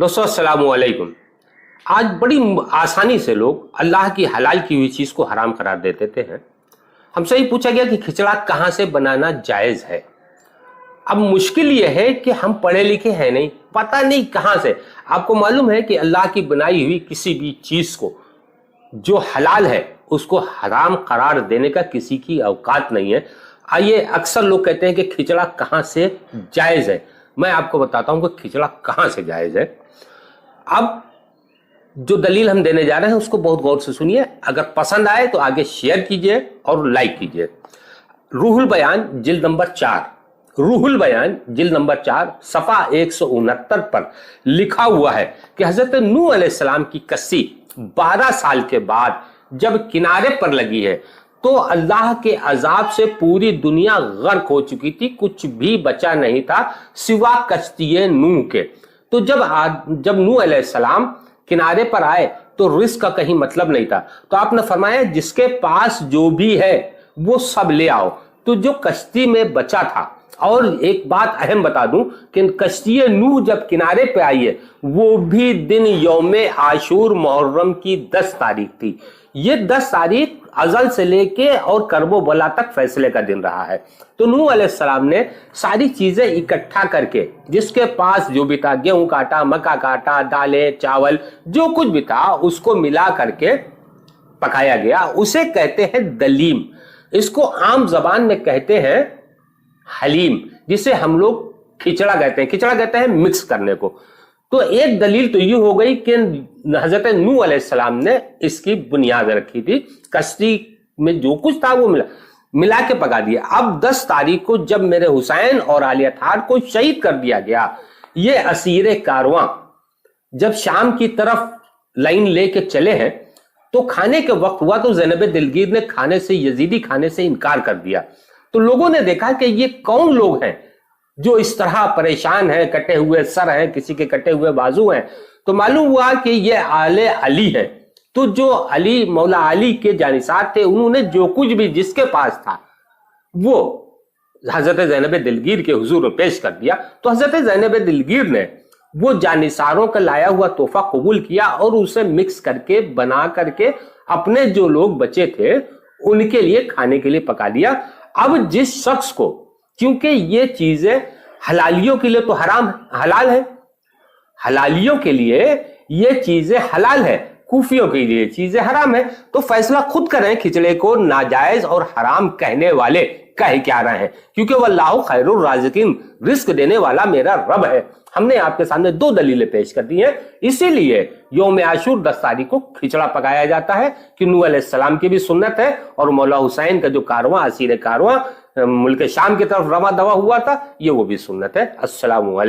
दोस्तों अस्सलाम वालेकुम। आज बड़ी आसानी से लोग अल्लाह की हलाल की हुई चीज को हराम करार दे देते हैं। हमसे ही पूछा गया कि खिचड़ा कहां से बनाना जायज है। अब मुश्किल यह है कि हम पढ़े लिखे हैं नहीं, पता नहीं कहां से। आपको मालूम है कि अल्लाह की बनाई हुई किसी भी चीज को जो हलाल है उसको हराम करार देने का किसी की औकात नहीं है। आइए, अक्सर लोग कहते हैं कि खिचड़ा कहां से जायज है। मैं आपको बताता हूं कि खिचड़ा कहां से जायज है। अब जो दलील हम देने जा रहे हैं उसको बहुत गौर से सुनिए। अगर पसंद आए तो आगे शेयर कीजिए और लाइक कीजिए। रूहुल बयान जिल्द नंबर 4, रूहुल बयान जिल्द नंबर 4 सफा 169 पर लिखा हुआ है कि हजरत नूह अलैहिस्सलाम की कश्ती 12 साल के बाद जब किनारे पर लगी है तो अल्लाह के अजाब से पूरी दुनिया गर्क हो चुकी थी, कुछ भी बचा नहीं था सिवा कश्ती नूह के। तो जब नूह अलैहिस्सलाम किनारे पर आए तो रिस्क का कहीं मतलब नहीं था। तो आपने फरमाया जिसके पास जो भी है वो सब ले आओ। तो जो कश्ती में बचा था, और एक बात अहम बता दूं कि कश्ती नूह जब किनारे पे आई है वो भी दिन यौमे आशूर मुहर्रम की 10 तारीख थी। ये 10 तारीख अजल से लेके और करबो बला तक फैसले का दिन रहा है। तो नूह अलैहिस्सलाम ने सारी चीजें इकट्ठा करके, जिसके पास जो भी था, गेहूं का आटा, मक्का का आटा, दालें, चावल, जो कुछ भी था उसको मिला करके पकाया गया। उसे कहते हैं दलीम। इसको आम जबान में कहते हैं हलीम, जिसे हम लोग खिचड़ा कहते हैं। खिचड़ा कहते हैं मिक्स करने को। तो एक दलील तो ये हो गई कि हजरत नूह अलैहिस्सलाम ने इसकी बुनियाद रखी थी। कश्ती में जो कुछ था वो मिला के पका दिया। अब 10 तारीख को जब मेरे हुसैन और आलिया थार को शहीद कर दिया गया, ये असीरे कारवां जब शाम की तरफ लाइन लेके चले हैं तो खाने के वक्त हुआ तो ज़ैनब दिलगीर ने यजीदी खाने से इनकार कर दिया। तो लोगों ने देखा कि ये कौन लोग हैं जो इस तरह परेशान हैं, कटे हुए सर हैं, किसी के कटे हुए बाजू हैं। तो मालूम हुआ कि ये आले अली है। तो जो अली मौला अली के जानिसार थे, उन्होंने जो कुछ भी जिसके पास था वो हजरत ज़ैनब दिलगीर के हुजूर में पेश कर दिया। तो हजरत ज़ैनब दिलगीर ने वो जानिसारों का लाया हुआ तोहफा कबूल किया और उसे मिक्स करके बना करके अपने जो लोग बचे थे उनके लिए खाने के लिए पका लिया। अब जिस शख्स को, क्योंकि ये चीजें हलालियों के लिए तो हलाल है, हलालियों के लिए ये चीजें हलाल है, कूफियों के लिए चीजें हराम है, तो फैसला खुद करें खिचड़े को नाजायज और हराम कहने वाले कह क्या रहे हैं। क्योंकि वल्लाहु खैरुर राज़िकीन, रिस्क देने वाला मेरा रब है। हमने आपके सामने 2 दलीलें पेश कर दी हैं। इसीलिए यौम आशूर 10 तारीख को खिचड़ा पकाया जाता है कि नूह अलैहिस्सलाम की भी सुन्नत है और मौला हुसैन का जो कारवां, असीर कारवां मुल्क शाम की तरफ रवा दवा हुआ था, ये वो भी सुन्नत है। अस्सलामु अलैकुम।